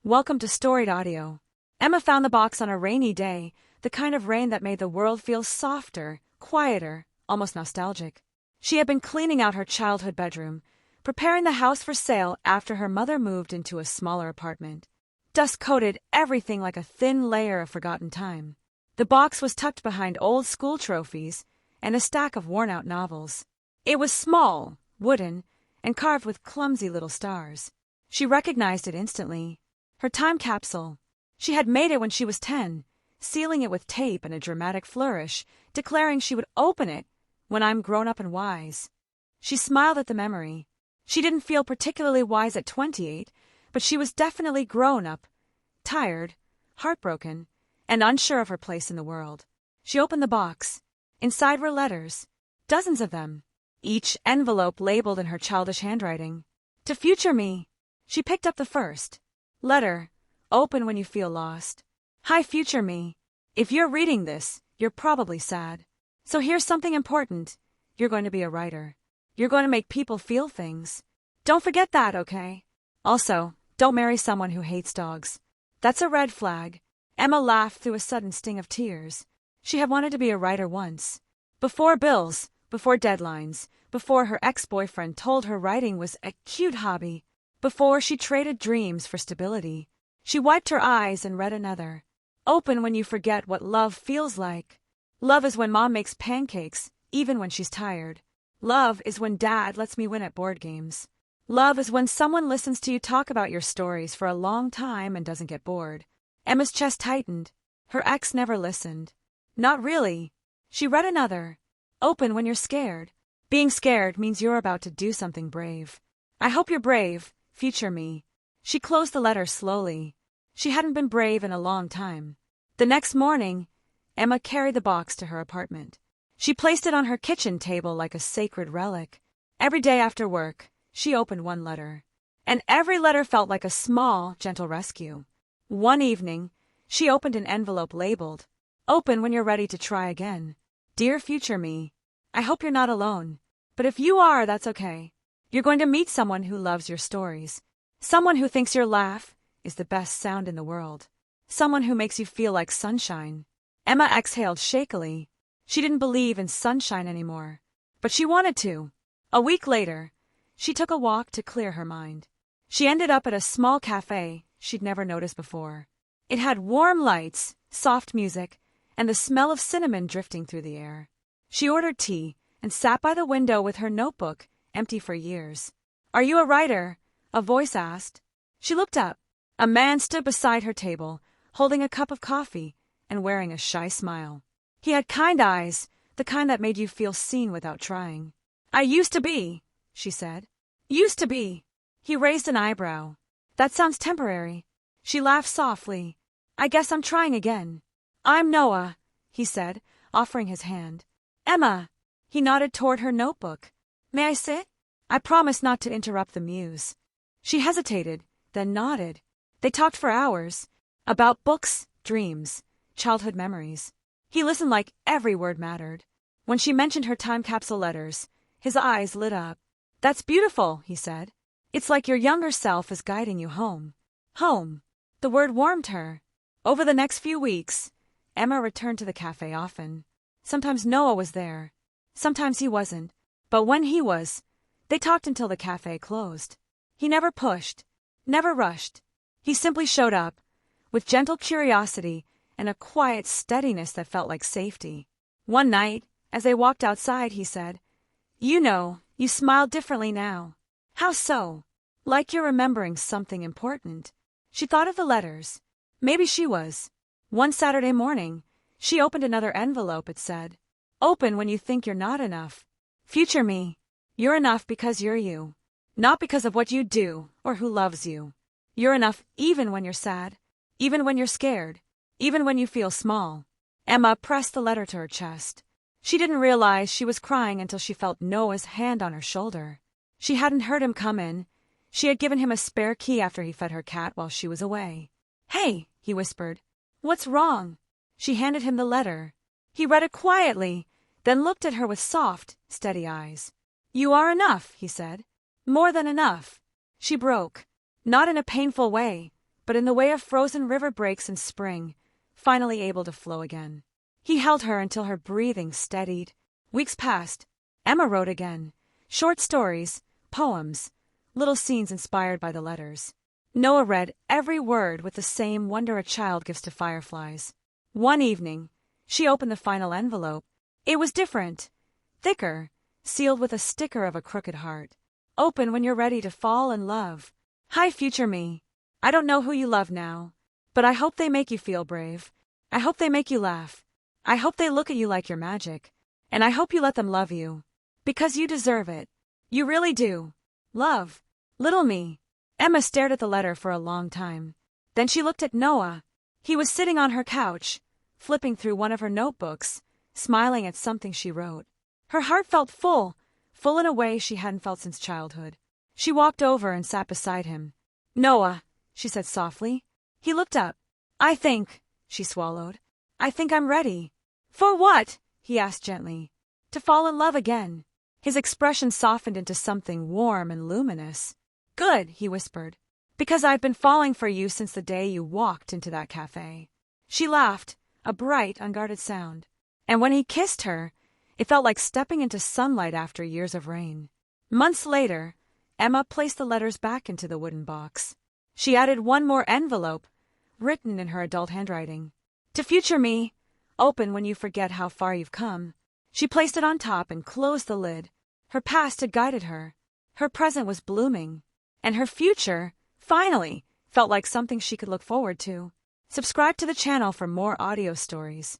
Welcome to Storied Audio. Emma found the box on a rainy day, the kind of rain that made the world feel softer, quieter, almost nostalgic. She had been cleaning out her childhood bedroom, preparing the house for sale after her mother moved into a smaller apartment. Dust coated everything like a thin layer of forgotten time. The box was tucked behind old school trophies and a stack of worn-out novels. It was small, wooden, and carved with clumsy little stars. She recognized it instantly. Her time capsule. She had made it when she was 10, sealing it with tape and a dramatic flourish, declaring she would open it when I'm grown up and wise. She smiled at the memory. She didn't feel particularly wise at 28, but she was definitely grown up, tired, heartbroken, and unsure of her place in the world. She opened the box. Inside were letters, dozens of them, each envelope labeled in her childish handwriting. To future me. She picked up the first. Letter, open when you feel lost. Hi, future me. If you're reading this, you're probably sad. So here's something important. You're going to be a writer. You're going to make people feel things. Don't forget that, okay? Also, don't marry someone who hates dogs. That's a red flag. Emma laughed through a sudden sting of tears. She had wanted to be a writer once. Before bills, before deadlines, before her ex-boyfriend told her writing was a cute hobby. Before she traded dreams for stability. She wiped her eyes and read another. Open when you forget what love feels like. Love is when mom makes pancakes, even when she's tired. Love is when dad lets me win at board games. Love is when someone listens to you talk about your stories for a long time and doesn't get bored. Emma's chest tightened. Her ex never listened. Not really. She read another. Open when you're scared. Being scared means you're about to do something brave. I hope you're brave. Future me. She closed the letter slowly. She hadn't been brave in a long time. The next morning, Emma carried the box to her apartment. She placed it on her kitchen table like a sacred relic. Every day after work, she opened one letter. And every letter felt like a small, gentle rescue. One evening, she opened an envelope labeled, Open when you're ready to try again. Dear future me, I hope you're not alone. But if you are, that's okay. You're going to meet someone who loves your stories. Someone who thinks your laugh is the best sound in the world. Someone who makes you feel like sunshine. Emma exhaled shakily. She didn't believe in sunshine anymore. But she wanted to. A week later, she took a walk to clear her mind. She ended up at a small cafe she'd never noticed before. It had warm lights, soft music, and the smell of cinnamon drifting through the air. She ordered tea and sat by the window with her notebook, empty for years. Are you a writer? A voice asked. She looked up. A man stood beside her table, holding a cup of coffee and wearing a shy smile. He had kind eyes, the kind that made you feel seen without trying. I used to be, she said. Used to be. He raised an eyebrow. That sounds temporary. She laughed softly. I guess I'm trying again. I'm Noah, he said, offering his hand. Emma. He nodded toward her notebook. May I sit? I promised not to interrupt the muse. She hesitated, then nodded. They talked for hours. About books, dreams, childhood memories. He listened like every word mattered. When she mentioned her time capsule letters, his eyes lit up. That's beautiful, he said. It's like your younger self is guiding you home. Home. The word warmed her. Over the next few weeks, Emma returned to the cafe often. Sometimes Noah was there. Sometimes he wasn't. But when he was, they talked until the cafe closed. He never pushed, never rushed. He simply showed up, with gentle curiosity and a quiet steadiness that felt like safety. One night, as they walked outside, he said, You know, you smile differently now. How so? Like you're remembering something important. She thought of the letters. Maybe she was. One Saturday morning, she opened another envelope. It said, Open when you think you're not enough. Future me. You're enough because you're you. Not because of what you do or who loves you. You're enough even when you're sad, even when you're scared, even when you feel small. Emma pressed the letter to her chest. She didn't realize she was crying until she felt Noah's hand on her shoulder. She hadn't heard him come in. She had given him a spare key after he fed her cat while she was away. Hey, he whispered. What's wrong? She handed him the letter. He read it quietly, then looked at her with soft, steady eyes. You are enough, he said. More than enough. She broke. Not in a painful way, but in the way a frozen river breaks in spring, finally able to flow again. He held her until her breathing steadied. Weeks passed. Emma wrote again. Short stories, poems, little scenes inspired by the letters. Noah read every word with the same wonder a child gives to fireflies. One evening, she opened the final envelope. It was different, thicker, sealed with a sticker of a crooked heart. Open when you're ready to fall in love. Hi, future me. I don't know who you love now, but I hope they make you feel brave. I hope they make you laugh. I hope they look at you like you're magic. And I hope you let them love you. Because you deserve it. You really do. Love. Little me. Emma stared at the letter for a long time. Then she looked at Noah. He was sitting on her couch, flipping through one of her notebooks, smiling at something she wrote. Her heart felt full in a way she hadn't felt since childhood. She walked over and sat beside him. Noah, she said softly. He looked up. I think, she swallowed. I think I'm ready. For what? He asked gently. To fall in love again. His expression softened into something warm and luminous. Good, he whispered. Because I've been falling for you since the day you walked into that cafe. She laughed, a bright, unguarded sound. And when he kissed her, it felt like stepping into sunlight after years of rain. Months later, Emma placed the letters back into the wooden box. She added one more envelope, written in her adult handwriting. To future me, open when you forget how far you've come. She placed it on top and closed the lid. Her past had guided her. Her present was blooming. And her future, finally, felt like something she could look forward to. Subscribe to the channel for more audio stories.